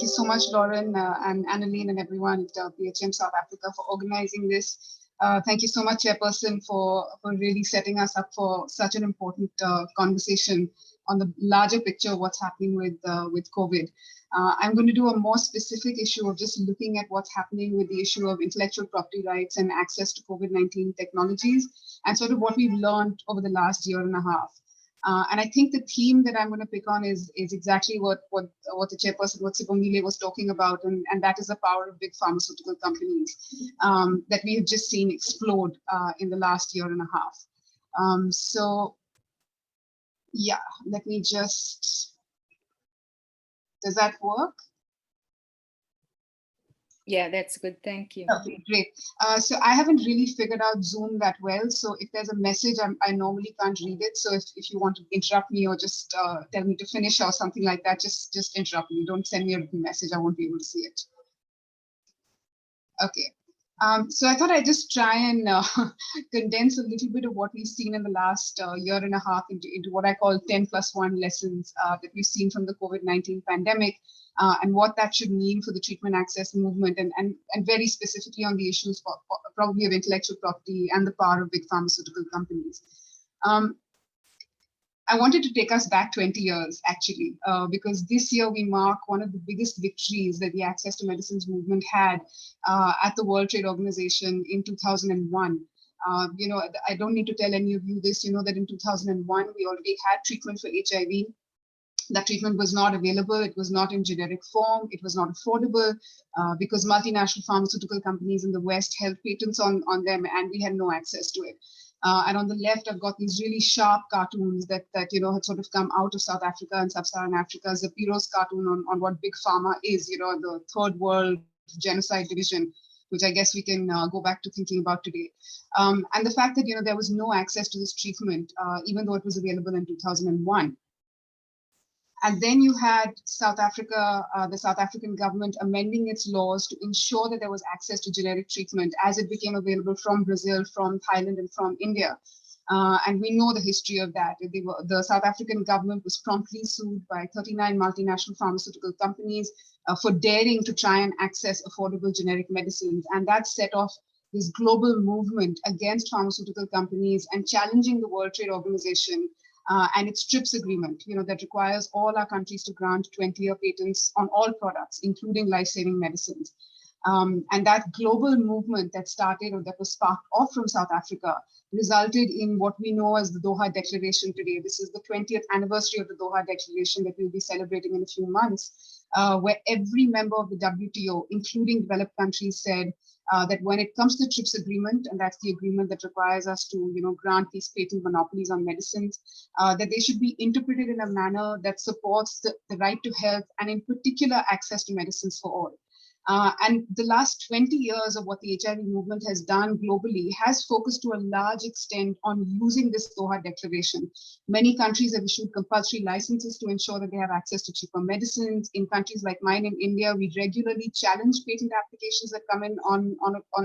Thank you so much, Lauren and Annalene and everyone at PHM South Africa for organizing this. Thank you so much, Chairperson, for really setting us up for such an important conversation on the larger picture of what's happening with COVID. I'm going to do a more specific issue of just looking at what's happening with the issue of intellectual property rights and access to COVID-19 technologies and sort of what we've learned over the last year and a half. And I think the theme that I'm going to pick on is exactly what the chairperson, what Sibongile was talking about, and that is the power of big pharmaceutical companies that we have just seen explode in the last year and a half. So yeah, let me just, does that work? Yeah, that's good. Thank you. Okay, great. So I haven't really figured out Zoom that well. So if there's a message, I normally can't read it. So if you want to interrupt me or just tell me to finish or something like that, just interrupt me. Don't send me a written message. I won't be able to see it. Okay. So I thought I'd just try and condense a little bit of what we've seen in the last year and a half into what I call 10+1 lessons that we've seen from the COVID-19 pandemic and what that should mean for the treatment access movement and very specifically on the issues probably of intellectual property and the power of big pharmaceutical companies. I wanted to take us back 20 years, actually, because this year we mark one of the biggest victories that the Access to Medicines movement had at the World Trade Organization in 2001. You know, I don't need to tell any of you this, you know that in 2001, we already had treatment for HIV. That treatment was not available, it was not in generic form, it was not affordable because multinational pharmaceutical companies in the West held patents on them and we had no access to it. And on the left, I've got these really sharp cartoons that you know had sort of come out of South Africa and Sub-Saharan Africa. Zapiro's cartoon on what big pharma is, you know, the third world genocide division, which I guess we can go back to thinking about today. And the fact that you know there was no access to this treatment, even though it was available in 2001. And then you had South Africa, the South African government amending its laws to ensure that there was access to generic treatment as it became available from Brazil, from Thailand, and from India. And we know the history of that. The South African government was promptly sued by 39 multinational pharmaceutical companies for daring to try and access affordable generic medicines. And that set off this global movement against pharmaceutical companies and challenging the World Trade Organization and its TRIPS agreement, you know, that requires all our countries to grant 20-year patents on all products, including life-saving medicines. And that global movement that started or that was sparked off from South Africa resulted in what we know as the Doha Declaration today. This is the 20th anniversary of the Doha Declaration that we'll be celebrating in a few months, where every member of the WTO, including developed countries, said that when it comes to the TRIPS agreement, and that's the agreement that requires us to, you know, grant these patent monopolies on medicines, that they should be interpreted in a manner that supports the right to health and in particular access to medicines for all. And the last 20 years of what the HIV movement has done globally has focused to a large extent on using this Doha Declaration. Many countries have issued compulsory licenses to ensure that they have access to cheaper medicines. In countries like mine in India, we regularly challenge patent applications that come in on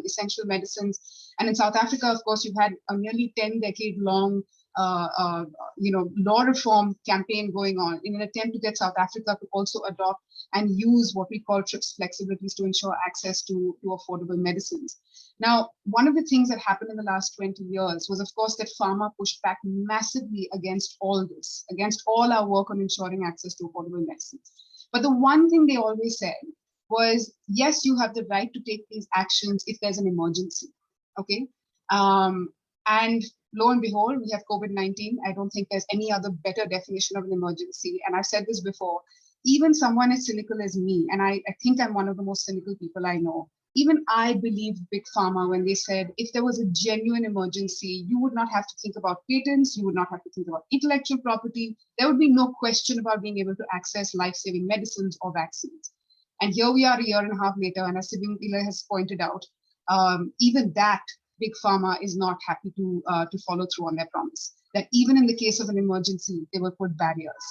essential medicines. And in South Africa, of course, you've had a nearly 10-decade-long you know, law reform campaign going on in an attempt to get South Africa to also adopt and use what we call TRIPS flexibilities to ensure access to affordable medicines. Now, one of the things that happened in the last 20 years was, of course, that pharma pushed back massively against all this, against all our work on ensuring access to affordable medicines. But the one thing they always said was, yes, you have the right to take these actions if there's an emergency, okay? And lo and behold, we have COVID-19. I don't think there's any other better definition of an emergency. And I've said this before, even someone as cynical as me, and I think I'm one of the most cynical people I know, even I believed Big Pharma when they said, if there was a genuine emergency, you would not have to think about patents, you would not have to think about intellectual property, there would be no question about being able to access life-saving medicines or vaccines. And here we are a year and a half later, and as Sibongile has pointed out, even that Big Pharma is not happy to follow through on their promise, that even in the case of an emergency, they will put barriers.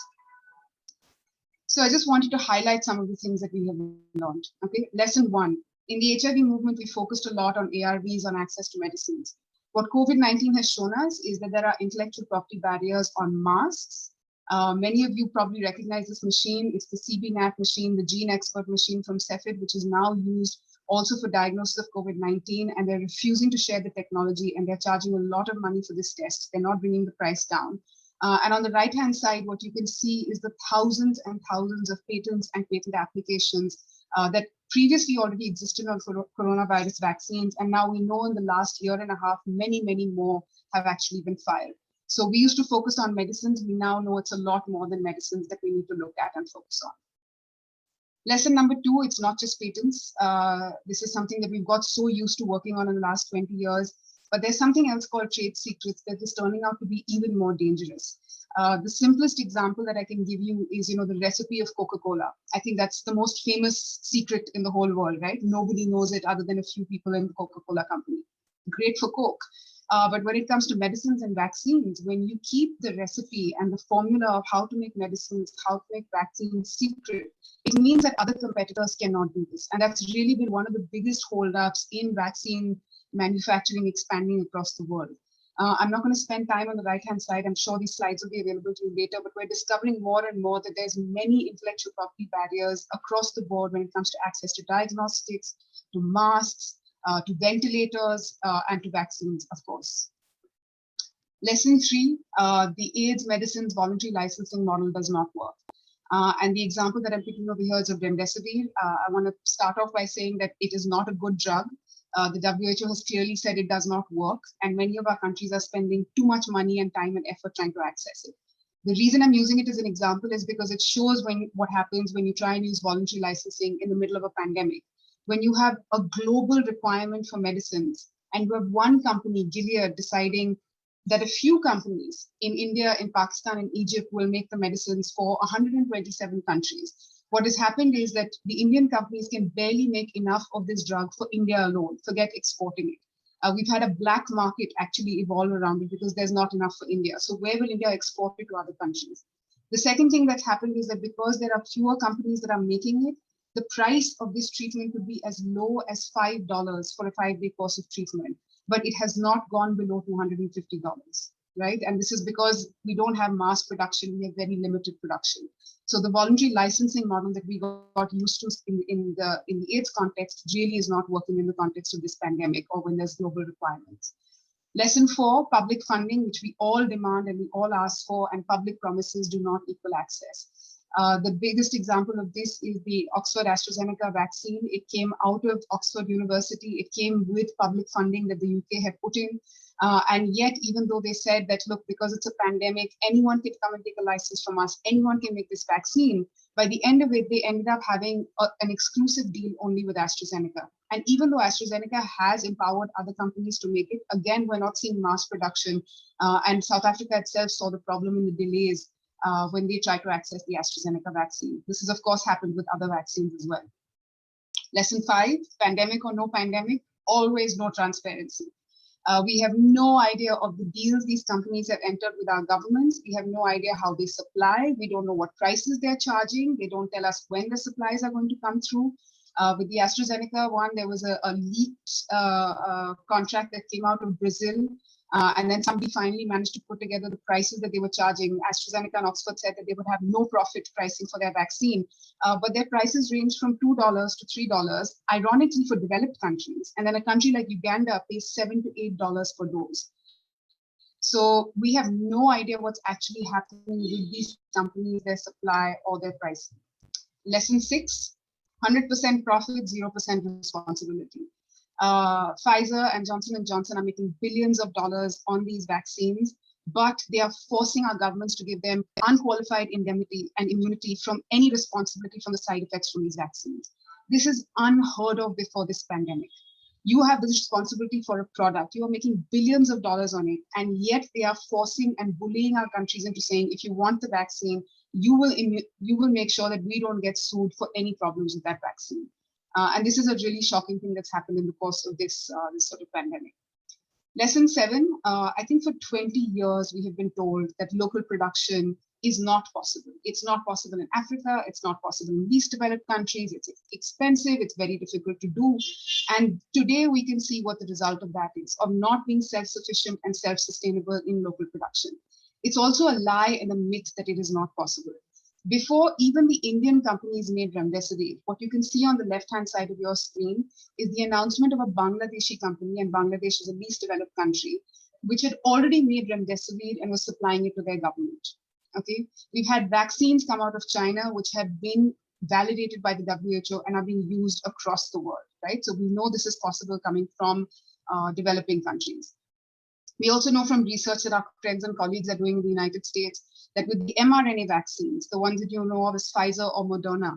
So I just wanted to highlight some of the things that we have learned. Okay, lesson one, in the HIV movement, we focused a lot on ARVs, on access to medicines. What COVID-19 has shown us is that there are intellectual property barriers on masks, Many of you probably recognize this machine. It's the CBNAT machine, the Gene Expert machine from Cepheid, which is now used also for diagnosis of COVID-19, and they're refusing to share the technology, and they're charging a lot of money for this test. They're not bringing the price down. And on the right-hand side, what you can see is the thousands and thousands of patents and patent applications that previously already existed on coronavirus vaccines. And now we know in the last year and a half, many, many more have actually been filed. So we used to focus on medicines. We now know it's a lot more than medicines that we need to look at and focus on. Lesson number 2, it's not just patents. This is something that we've got so used to working on in the last 20 years, but there's something else called trade secrets that is turning out to be even more dangerous. The simplest example that I can give you is, the recipe of Coca-Cola. I think that's the most famous secret in the whole world, right? Nobody knows it other than a few people in the Coca-Cola company. Great for Coke. But when it comes to medicines and vaccines, when you keep the recipe and the formula of how to make medicines, how to make vaccines secret, it means that other competitors cannot do this. And that's really been one of the biggest holdups in vaccine manufacturing expanding across the world. I'm not going to spend time on the right-hand side. I'm sure these slides will be available to you later, but we're discovering more and more that there's many intellectual property barriers across the board when it comes to access to diagnostics, to masks, to ventilators, and to vaccines, of course. Lesson 3, the AIDS medicines voluntary licensing model does not work. And the example that I'm picking over here is of remdesivir. I want to start off by saying that it is not a good drug. The WHO has clearly said it does not work, and many of our countries are spending too much money and time and effort trying to access it. The reason I'm using it as an example is because it shows what happens when you try and use voluntary licensing in the middle of a pandemic. When you have a global requirement for medicines and you have one company, Gilead, deciding that a few companies in India, in Pakistan, and Egypt will make the medicines for 127 countries. What has happened is that the Indian companies can barely make enough of this drug for India alone, forget exporting it. We've had a black market actually evolve around it because there's not enough for India. So where will India export it to other countries? The second thing that's happened is that because there are fewer companies that are making it, the price of this treatment could be as low as $5 for a 5-day course of treatment, but it has not gone below $250, right? And this is because we don't have mass production, we have very limited production. So the voluntary licensing model that we got used to in the AIDS context really is not working in the context of this pandemic or when there's global requirements. Lesson 4, public funding, which we all demand and we all ask for, and public promises do not equal access. The biggest example of this is the Oxford AstraZeneca vaccine. It came out of Oxford University. It came with public funding that the UK had put in. And yet, even though they said that, look, because it's a pandemic, anyone can come and take a license from us, anyone can make this vaccine, by the end of it, they ended up having an exclusive deal only with AstraZeneca. And even though AstraZeneca has empowered other companies to make it, again, we're not seeing mass production. And South Africa itself saw the problem in the delays when they try to access the AstraZeneca vaccine. This has, of course, happened with other vaccines as well. Lesson 5, pandemic or no pandemic, always no transparency. We have no idea of the deals these companies have entered with our governments. We have no idea how they supply. We don't know what prices they're charging. They don't tell us when the supplies are going to come through. With the AstraZeneca one, there was a leaked contract that came out of Brazil. And then somebody finally managed to put together the prices that they were charging. AstraZeneca and Oxford said that they would have no profit pricing for their vaccine, but their prices range from $2 to $3, ironically for developed countries. And then a country like Uganda pays $7 to $8 per dose. So we have no idea what's actually happening with these companies, their supply or their pricing. Lesson 6, 100% profit, 0% responsibility. Pfizer and Johnson & Johnson are making billions of dollars on these vaccines, but they are forcing our governments to give them unqualified indemnity and immunity from any responsibility from the side effects from these vaccines. This is unheard of before this pandemic. You have the responsibility for a product. You are making billions of dollars on it, and yet they are forcing and bullying our countries into saying, if you want the vaccine, you will make sure that we don't get sued for any problems with that vaccine. And this is a really shocking thing that's happened in the course of this sort of pandemic. Lesson 7, I think for 20 years, we have been told that local production is not possible. It's not possible in Africa. It's not possible in least developed countries. It's expensive. It's very difficult to do. And today we can see what the result of that is, of not being self-sufficient and self-sustainable in local production. It's also a lie and a myth that it is not possible. Before even the Indian companies made remdesivir, what you can see on the left-hand side of your screen is the announcement of a Bangladeshi company, and Bangladesh is a least developed country, which had already made remdesivir and was supplying it to their government. Okay, we've had vaccines come out of China, which have been validated by the WHO and are being used across the world, right? So we know this is possible coming from developing countries. We also know from research that our friends and colleagues are doing in the United States that with the mRNA vaccines, the ones that you know of as Pfizer or Moderna,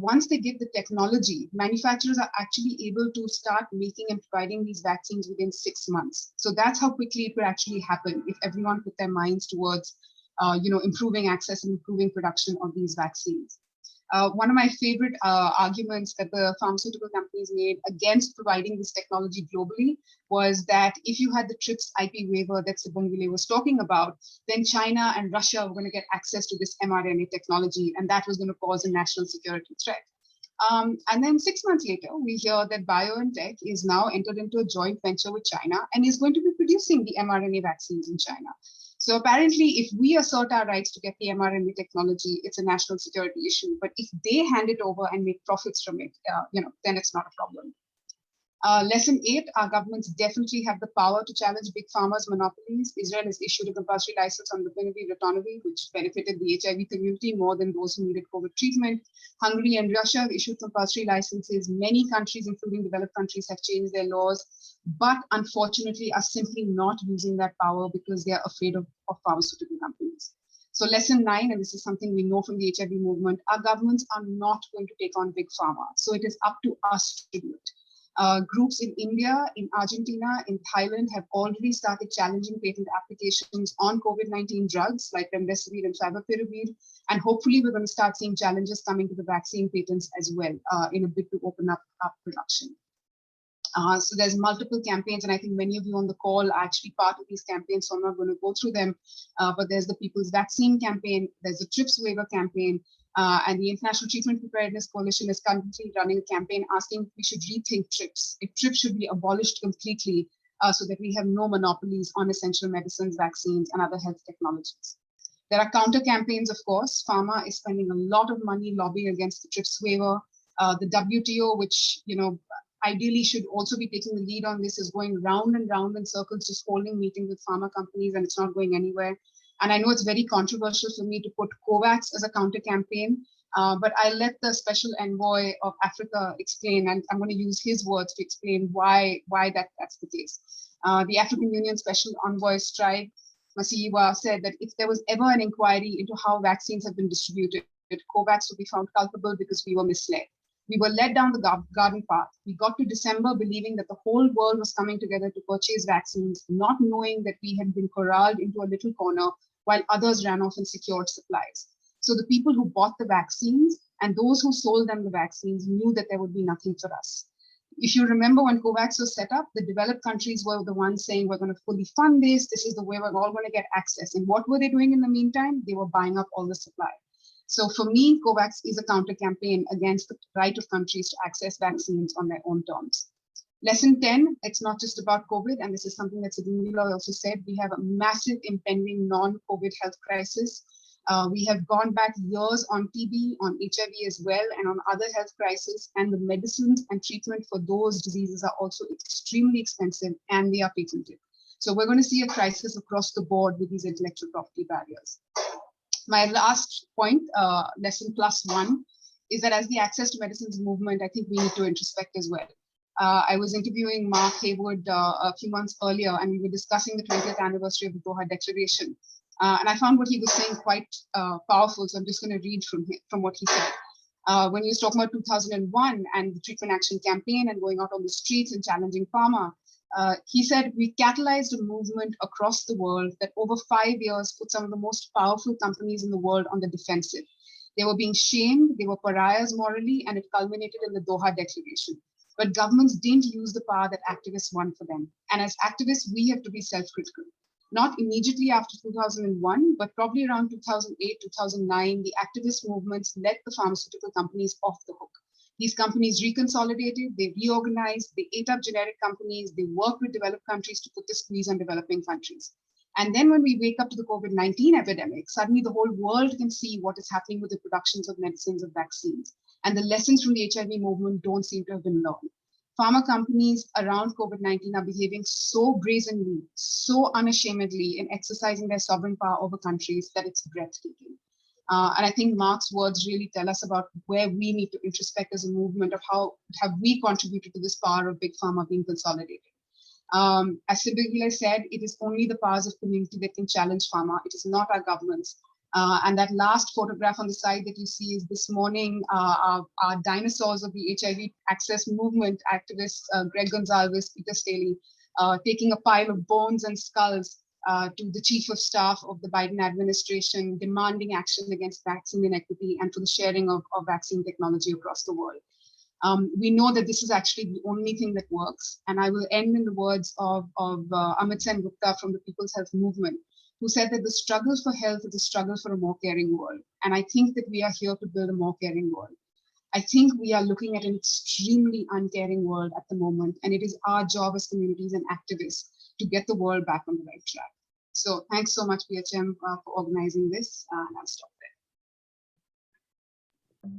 once they get the technology, manufacturers are actually able to start making and providing these vaccines within 6 months. So that's how quickly it would actually happen if everyone put their minds towards improving access and improving production of these vaccines. One of my favorite arguments that the pharmaceutical companies made against providing this technology globally was that if you had the TRIPS IP waiver that Sibongile was talking about, then China and Russia were going to get access to this mRNA technology, and that was going to cause a national security threat. And then 6 months later, we hear that BioNTech is now entered into a joint venture with China and is going to be producing the mRNA vaccines in China. So apparently, if we assert our rights to get the mRNA technology, it's a national security issue. But if they hand it over and make profits from it, then it's not a problem. Lesson 8, our governments definitely have the power to challenge big pharma's monopolies. Israel has issued a compulsory license on ritonavir, which benefited the HIV community more than those who needed COVID treatment. Hungary and Russia have issued compulsory licenses. Many countries, including developed countries, have changed their laws, but unfortunately are simply not using that power because they are afraid of pharmaceutical companies. So lesson 9, and this is something we know from the HIV movement, our governments are not going to take on big pharma. So it is up to us to do it. Groups in India, in Argentina, in Thailand have already started challenging patent applications on COVID-19 drugs like remdesivir and favipiravir, and hopefully we're going to start seeing challenges coming to the vaccine patents as well in a bid to open up production. So there's multiple campaigns, and I think many of you on the call are actually part of these campaigns, so I'm not going to go through them, but there's the People's Vaccine Campaign, there's the TRIPS Waiver Campaign, and the International Treatment Preparedness Coalition is currently running a campaign asking if we should rethink TRIPS, if TRIPS should be abolished completely so that we have no monopolies on essential medicines, vaccines, and other health technologies. There are counter campaigns, of course. Pharma is spending a lot of money lobbying against the TRIPS waiver. The WTO, which ideally should also be taking the lead on this, is going round and round in circles, just holding meetings with pharma companies, and it's not going anywhere. And I know it's very controversial for me to put COVAX as a counter campaign, but I'll let the special envoy of Africa explain, and I'm going to use his words to explain why that's the case. The African Union Special Envoy Stride Masiyiwa said that if there was ever an inquiry into how vaccines have been distributed, COVAX would be found culpable because we were misled. We were led down the garden path. We got to December believing that the whole world was coming together to purchase vaccines, not knowing that we had been corralled into a little corner while others ran off and secured supplies. So the people who bought the vaccines and those who sold them the vaccines knew that there would be nothing for us. If you remember when COVAX was set up, the developed countries were the ones saying, we're going to fully fund this. This is the way we're all going to get access. And what were they doing in the meantime? They were buying up all the supply. So for me, COVAX is a counter campaign against the right of countries to access vaccines on their own terms. Lesson 10, it's not just about COVID, and this is something that Sibongile also said, we have a massive impending non-COVID health crisis. We have gone back years on TB, on HIV as well, and on other health crises, and the medicines and treatment for those diseases are also extremely expensive, and they are patented. So we're going to see a crisis across the board with these intellectual property barriers. My last point, lesson +1, is that as the access to medicines movement, I think we need to introspect as well. I was interviewing Mark Haywood a few months earlier, and we were discussing the 20th anniversary of the Doha Declaration. And I found what he was saying quite powerful, so I'm just going to read from what he said. When he was talking about 2001 and the Treatment Action Campaign and going out on the streets and challenging pharma, he said, we catalyzed a movement across the world that over 5 years put some of the most powerful companies in the world on the defensive. They were being shamed, they were pariahs morally, and it culminated in the Doha Declaration. But governments didn't use the power that activists won for them. And as activists, we have to be self-critical. Not immediately after 2001, but probably around 2008, 2009, the activist movements let the pharmaceutical companies off the hook. These companies reconsolidated, they reorganized, they ate up generic companies, they worked with developed countries to put the squeeze on developing countries. And then when we wake up to the COVID-19 epidemic, suddenly the whole world can see what is happening with the productions of medicines and vaccines. And the lessons from the HIV movement don't seem to have been learned. Pharma companies around COVID-19 are behaving so brazenly, so unashamedly in exercising their sovereign power over countries that it's breathtaking. And I think Mark's words really tell us about where we need to introspect as a movement of how have we contributed to this power of big pharma being consolidated. As Sibylle said, it is only the powers of community that can challenge pharma. It is not our governments. And that last photograph on the side that you see is this morning, our dinosaurs of the HIV access movement activists, Greg Gonzalez, Peter Staley, taking a pile of bones and skulls to the chief of staff of the Biden administration, demanding action against vaccine inequity and for the sharing of vaccine technology across the world. We know that this is actually the only thing that works. And I will end in the words of Amit Sen Gupta from the People's Health Movement, who said that the struggle for health is a struggle for a more caring world. And I think that we are here to build a more caring world. I think we are looking at an extremely uncaring world at the moment, and it is our job as communities and activists to get the world back on the right track. So thanks so much, PHM, for organizing this, and I'll stop there.